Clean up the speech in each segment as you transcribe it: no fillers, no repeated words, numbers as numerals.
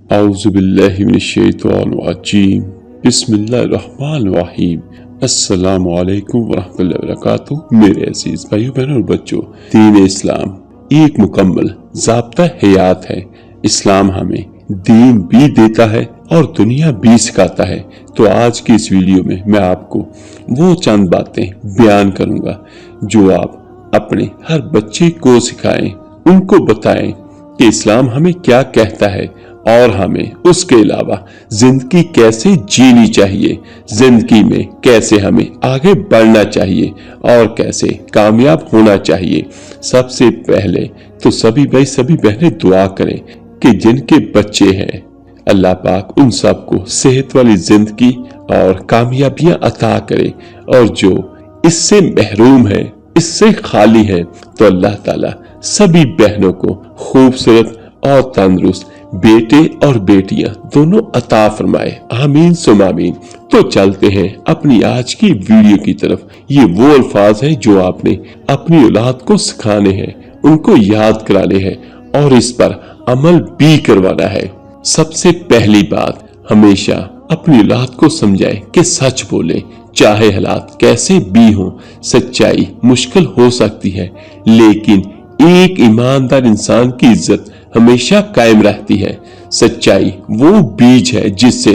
औज़ुबिल्लाहि मिनश्शैतानिर्रजीम बिस्मिल्लाहिर्रहमानिर्रहीम अस्सलामु अलैकुम वरहमतुल्लाहि वबरकातुहू। मेरे अजीज भाइयों बहनों और बच्चों, दीन इस्लाम एक मुकम्मल ज़ाब्ता हयात है। इस्लाम हमें दीन भी देता है और दुनिया भी सिखाता है। तो आज की इस वीडियो में मैं आपको वो चंद बातें बयान करूंगा जो आप अपने हर बच्चे को सिखाएं, उनको बताएं कि इस्लाम हमें क्या कहता है और हमें उसके अलावा जिंदगी कैसे जीनी चाहिए, जिंदगी में कैसे हमें आगे बढ़ना चाहिए और कैसे कामयाब होना चाहिए। सबसे पहले तो सभी भाई सभी बहनें दुआ करें कि जिनके बच्चे हैं अल्लाह पाक उन सबको सेहत वाली जिंदगी और कामयाबियां अता करे, और जो इससे महरूम है, इससे खाली है, तो अल्लाह ताला सभी बहनों को खूबसूरत और तंदुरुस्त बेटे और बेटियां दोनों अता फरमाए। आमीन सुम आमीन। तो चलते हैं अपनी आज की वीडियो की तरफ। ये वो अल्फाज हैं जो आपने अपनी औलाद को सिखाने हैं, उनको याद कराने हैं और इस पर अमल भी करवाना है। सबसे पहली बात, हमेशा अपनी औलाद को समझाएं कि सच बोले, चाहे हालात कैसे भी हों। सच्चाई मुश्किल हो सकती है, लेकिन एक ईमानदार इंसान की इज्जत हमेशा कायम रहती है। सच्चाई वो बीज है जिससे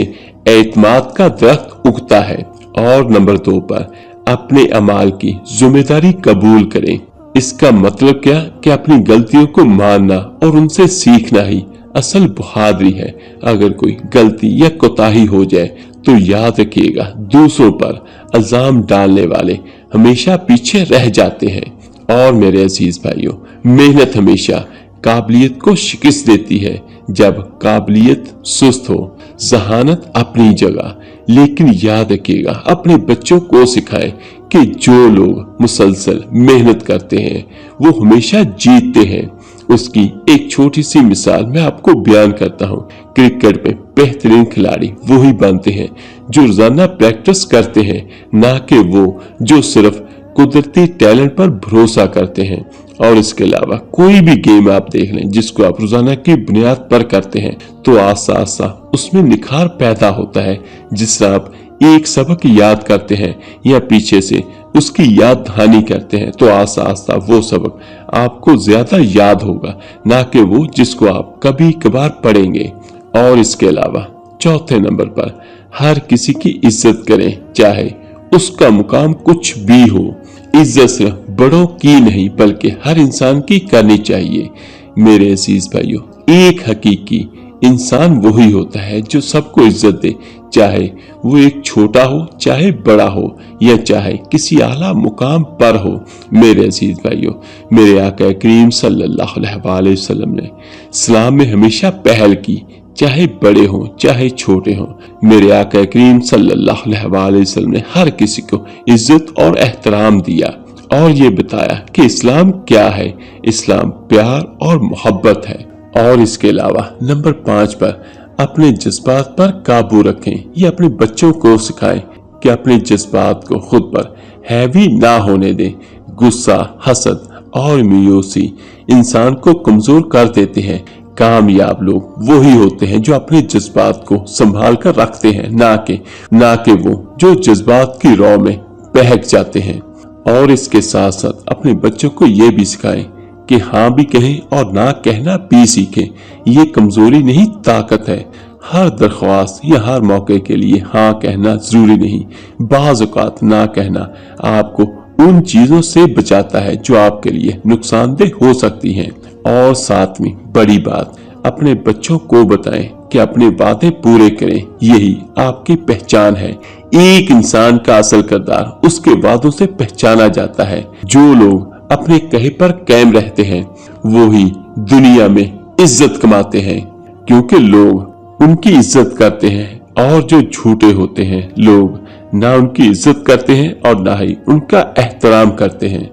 एतमाद का दरख्त उगता है। और नंबर 2 पर अपने अमाल की जिम्मेदारी कबूल करें। इसका मतलब क्या कि अपनी गलतियों को मानना और उनसे सीखना ही असल बहादुरी है। अगर कोई गलती या कोताही हो जाए तो याद रखिएगा, दूसरों पर इल्जाम डालने वाले हमेशा पीछे रह जाते हैं। और मेरे अजीज भाइयों, मेहनत हमेशा काबिलियत को शिकस्त देती है। जब काबिलियत सुस्त हो, जहानत अपनी जगह, लेकिन याद रखिएगा, अपने बच्चों को सिखाएं कि जो लोग मुसलसल मेहनत करते हैं वो हमेशा जीतते हैं। उसकी एक छोटी सी मिसाल मैं आपको बयान करता हूँ। क्रिकेट में बेहतरीन खिलाड़ी वही बनते हैं जो रोजाना प्रैक्टिस करते हैं, ना कि वो जो सिर्फ कुदरती टैलेंट पर भरोसा करते हैं। और इसके अलावा कोई भी गेम आप देख लें जिसको आप रोजाना की बुनियाद पर करते हैं तो आस्ता आस्ता उसमें निखार पैदा होता है। जिस तरह आप एक सबक याद करते हैं या पीछे से उसकी याद दहानी करते हैं तो आस्ता आस्ता वो सबक आपको ज्यादा याद होगा, ना कि वो जिसको आप कभी कभार पढ़ेंगे। और इसके अलावा चौथे नंबर पर हर किसी की इज्जत करें, चाहे उसका मुकाम कुछ भी हो। इज्जत सिर्फ बड़ों की नहीं बल्कि हर इंसान की करनी चाहिए। मेरे अजीज भाइयों, एक हकीकी इंसान वही होता है जो सबको इज्जत दे, चाहे वो एक छोटा हो, चाहे बड़ा हो, या चाहे किसी आला मुकाम पर हो। मेरे अजीज भाइयों, मेरे आका करीम सल्लल्लाहु अलैहि वसल्लम ने इस्लाम में हमेशा पहल की, चाहे बड़े हों चाहे छोटे हों। मेरे आका करीम सल्लल्लाहु अलैहि वसल्लम ने हर किसी को इज्जत और एहतराम दिया और ये बताया कि इस्लाम क्या है। इस्लाम प्यार और मोहब्बत है। और इसके अलावा नंबर 5 पर अपने जज्बात पर काबू रखें। ये अपने बच्चों को सिखाएं कि अपने जज्बात को खुद पर हैवी ना होने दें। गुस्सा, हसद और मायूसी इंसान को कमजोर कर देते हैं। कामयाब लोग वही होते हैं जो अपने जज्बात को संभाल कर रखते हैं, ना कि वो जो जज्बात की रौ में बहक जाते हैं। और इसके साथ साथ अपने बच्चों को ये भी सिखाएं कि हाँ भी कहें और ना कहना भी सीखें। ये कमजोरी नहीं, ताकत है। हर दरख्वास्त या हर मौके के लिए हाँ कहना जरूरी नहीं। बाज़ औक़ात ना कहना आपको उन चीजों से बचाता है जो आपके लिए नुकसानदेह हो सकती हैं। और सातवीं बड़ी बात, अपने बच्चों को बताएं कि अपने वादे पूरे करें, यही आपकी पहचान है। एक इंसान का असल किरदार उसके वादों से पहचाना जाता है। जो लोग अपने कहे पर कायम रहते हैं वो ही दुनिया में इज्जत कमाते हैं, क्योंकि लोग उनकी इज्जत करते हैं। और जो झूठे होते हैं, लोग ना उनकी इज्जत करते हैं और ना ही उनका एहतराम करते हैं।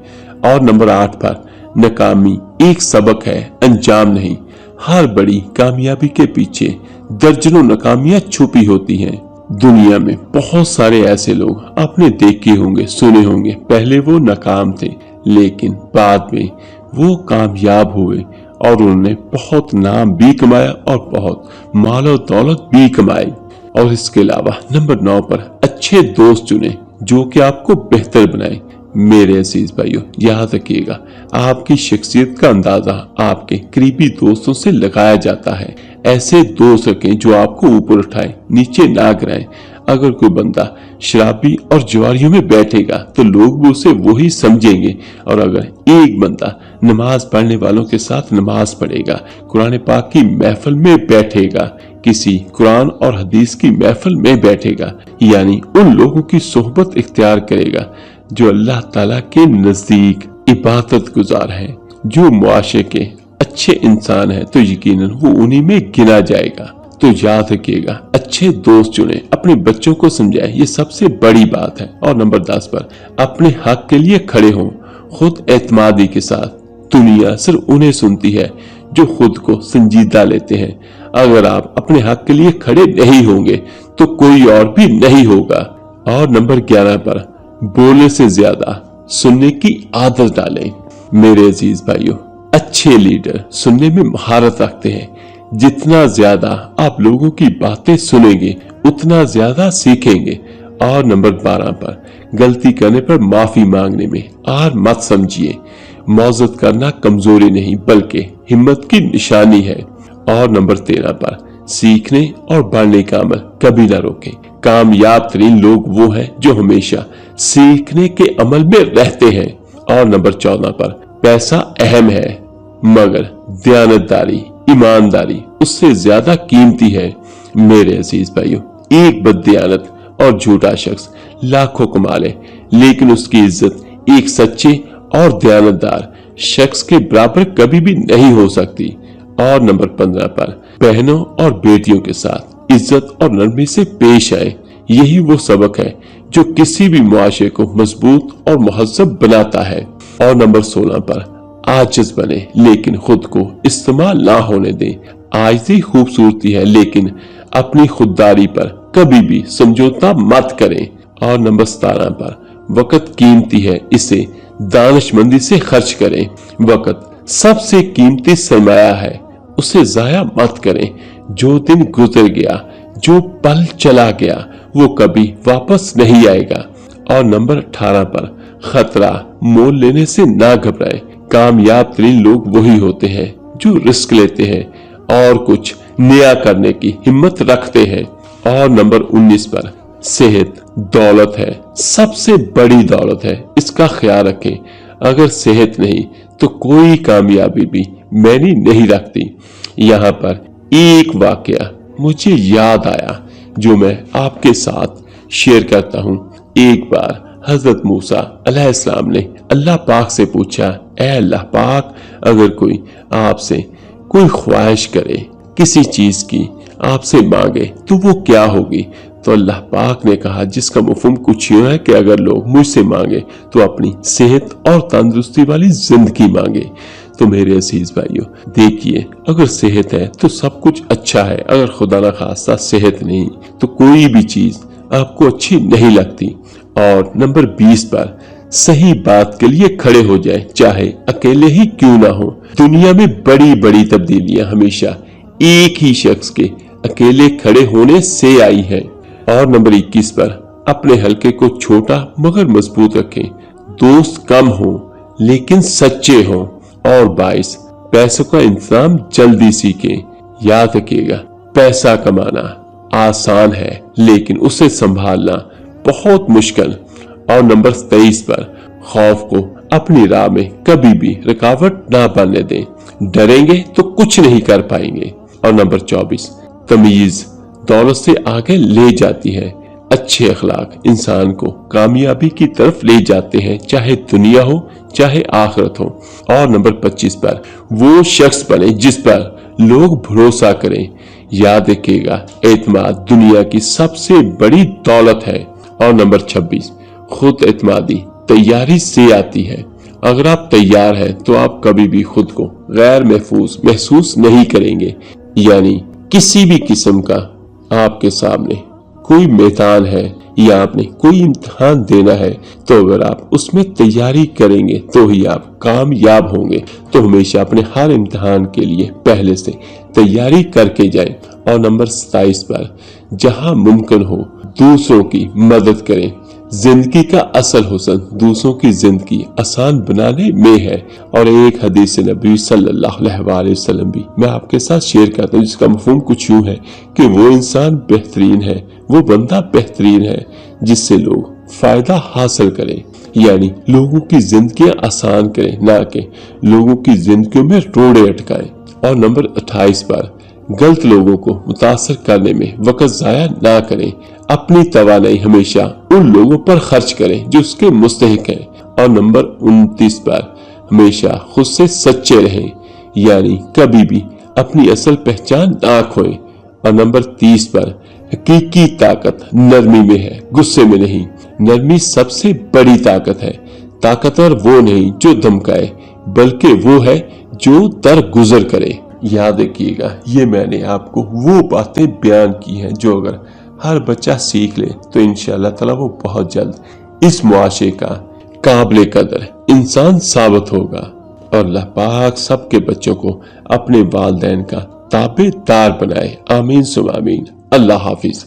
और नंबर 8 पर नाकामी एक सबक है, अंजाम नहीं। हर बड़ी कामयाबी के पीछे दर्जनों नाकामियां छुपी होती हैं। दुनिया में बहुत सारे ऐसे लोग आपने देखे होंगे, सुने होंगे, पहले वो नाकाम थे लेकिन बाद में वो कामयाब हुए और उन्होंने बहुत नाम भी कमाया और बहुत माल और दौलत भी कमाई। और इसके अलावा नंबर 9 पर अच्छे दोस्त चुने जो कि आपको बेहतर बनाए। मेरे अजीज भाइयों, याद रखिएगा, आपकी शख्सियत का अंदाजा आपके करीबी दोस्तों से लगाया जाता है। ऐसे दोस्त रखें जो आपको ऊपर उठाए, नीचे ना गिराए। अगर कोई बंदा शराबी और जुआरियों में बैठेगा तो लोग भी उसे वही समझेंगे, और अगर एक बंदा नमाज पढ़ने वालों के साथ नमाज पढ़ेगा, कुरान पाक की महफिल में बैठेगा, किसी कुरान और हदीस की महफिल में बैठेगा, यानी उन लोगों की सोहबत इख्तियार करेगा जो अल्लाह ताला के नजदीक इबादत गुजार हैं, जो मुआशरे के अच्छे इंसान हैं, तो यकीनन वो उन्हीं में गिना जाएगा। तो याद रखिएगा, अच्छे दोस्त चुने, अपने बच्चों को समझाएं, ये सबसे बड़ी बात है। और नंबर 10 पर अपने हक के लिए खड़े हों, खुद एतमादी के साथ। दुनिया सिर्फ उन्हें सुनती है जो खुद को संजीदा लेते हैं। अगर आप अपने हक के लिए खड़े नहीं होंगे तो कोई और भी नहीं होगा। और नंबर 11 पर बोलने से ज्यादा सुनने की आदत डालें। मेरे अजीज भाइयों, अच्छे लीडर सुनने में महारत रखते हैं। जितना ज्यादा आप लोगों की बातें सुनेंगे उतना ज्यादा सीखेंगे। और नंबर 12 पर गलती करने पर माफी मांगने में हार मत समझिए। मौजूद करना कमजोरी नहीं बल्कि हिम्मत की निशानी है। और नंबर 13 पर सीखने और बढ़ने का अमल कभी ना रोकें। कामयाब तरीन लोग वो हैं जो हमेशा सीखने के अमल में रहते हैं। और नंबर 14 पर पैसा अहम है मगर दयानतदारी, ईमानदारी उससे ज्यादा कीमती है। मेरे अजीज भाइयों, एक बददियानत और झूठा शख्स लाखों कमा ले, लेकिन उसकी इज्जत एक सच्चे और दयानतदार शख्स के बराबर कभी भी नहीं हो सकती। और नंबर 15 पर बहनों और बेटियों के साथ इज्जत और नरमी से पेश आए। यही वो सबक है जो किसी भी मुआशरे को मजबूत और मुहज्जब बनाता है। और नंबर 16 पर आजिज बने लेकिन खुद को इस्तेमाल ना होने दें। आजिज़ी खूबसूरती है लेकिन अपनी खुददारी पर कभी भी समझौता मत करें। और नंबर 17 पर वक्त कीमती है, इसे दानिशमंदी से खर्च करें। वक्त सबसे कीमती सरमाया है, उसे जाया मत करें। जो दिन गुजर गया, जो पल चला गया, वो कभी वापस नहीं आएगा। और नंबर 18 पर खतरा मोल लेने से ना घबराएं। कामयाब तरीन लोग वही होते हैं जो रिस्क लेते हैं और कुछ नया करने की हिम्मत रखते हैं। और नंबर 19 पर सेहत दौलत है, सबसे बड़ी दौलत है, इसका ख्याल रखें। अगर सेहत नहीं तो कोई कामयाबी भी मायने नहीं रखती। यहाँ पर एक वाकया मुझे याद आया जो मैं आपके साथ शेयर करता हूँ। एक बार हजरत मूसा अलैहिस्सलाम ने अल्लाह पाक से पूछा, ऐ अल्लाह पाक, अगर कोई आपसे कोई ख्वाहिश करे, किसी चीज की आपसे मांगे तो वो क्या होगी? तो अल्लाह पाक ने कहा, जिसका मफहूम कुछ यूं है कि अगर लोग मुझसे मांगे तो अपनी सेहत और तंदुरुस्ती वाली जिंदगी मांगे। तो मेरे अजीज भाइयों, देखिए, अगर सेहत है तो सब कुछ अच्छा है, अगर खुदा ना खास्ता सेहत नहीं तो कोई भी चीज आपको अच्छी नहीं लगती। और नंबर 20 पर सही बात के लिए खड़े हो जाए, चाहे अकेले ही क्यों ना हो। दुनिया में बड़ी बड़ी तब्दीलियां हमेशा एक ही शख्स के अकेले खड़े होने से आई है। और नंबर 21 पर अपने हलके को छोटा मगर मजबूत रखें। दोस्त कम हो लेकिन सच्चे हो। और 22 पैसों का इंतजाम जल्दी सीखें। याद रखिएगा, पैसा कमाना आसान है लेकिन उसे संभालना बहुत मुश्किल। और नंबर 23 पर खौफ को अपनी राह में कभी भी रुकावट ना बनने दें। डरेंगे तो कुछ नहीं कर पाएंगे। और नंबर 24 तमीज दौलत से आगे ले जाती है। अच्छे अखलाक इंसान को कामयाबी की तरफ ले जाते हैं, चाहे दुनिया हो चाहे आखिरत हो। और नंबर 25 पर वो शख्स बने जिस पर लोग भरोसा करें। याद रखिएगा, एतमाद दुनिया की सबसे बड़ी दौलत है। और नंबर 26 खुद एतमादी तैयारी से आती है। अगर आप तैयार हैं तो आप कभी भी खुद को गैर महसूस नहीं करेंगे। यानी किसी भी किस्म का आपके सामने कोई मैदान है یا آپ نے کوئی امتحان دینا ہے تو اگر آپ اس میں تیاری کریں گے تو ہی آپ کامیاب ہوں گے۔ تو ہمیشہ اپنے ہر امتحان کے لیے پہلے سے تیاری کر کے جائیں۔ اور نمبر 27 پر جہاں ممکن ہو دوسروں کی مدد کریں۔ زندگی کا اصل حسن دوسروں کی زندگی آسان بنانے میں ہے۔ اور ایک حدیث نبی صلی اللہ علیہ وسلم بھی میں آپ کے ساتھ شیئر کرتا ہوں، جس کا مفہوم کچھ یوں ہے کہ وہ انسان بہترین ہے، وہ بندہ بہترین ہے جس سے لوگ فائدہ حاصل کریں، یعنی لوگوں کی زندگیاں آسان کریں، نہ کہ لوگوں کی زندگیوں میں روڑے اٹکائیں۔ اور نمبر 28 پر غلط لوگوں کو متاثر کرنے میں وقت ضائع نہ کریں، اپنی توانائی ہمیشہ ان لوگوں پر خرچ کریں جو اس کے مستحق ہیں۔ اور نمبر 29 پر ہمیشہ خود سے سچے رہیں، یعنی کبھی بھی اپنی اصل پہچان نہ کھوئیں۔ اور نمبر 30 پر حقیقی طاقت نرمی میں ہے، غصے میں نہیں۔ نرمی سب سے بڑی طاقت ہے۔ طاقتور وہ نہیں جو دھمکائے، بلکہ وہ ہے جو درگزر کرے۔ یاد رکھیے گا، یہ میں نے آپ کو وہ باتیں بیان کی ہیں جو اگر ہر بچہ سیکھ لے تو انشاءاللہ تعالی وہ بہت جلد اس معاشرے کا قابل قدر انسان ثابت ہوگا۔ اور اللہ پاک سب کے بچوں کو اپنے والدین کا تابع دار بنائے، آمین ثم آمین۔ اللہ حافظ۔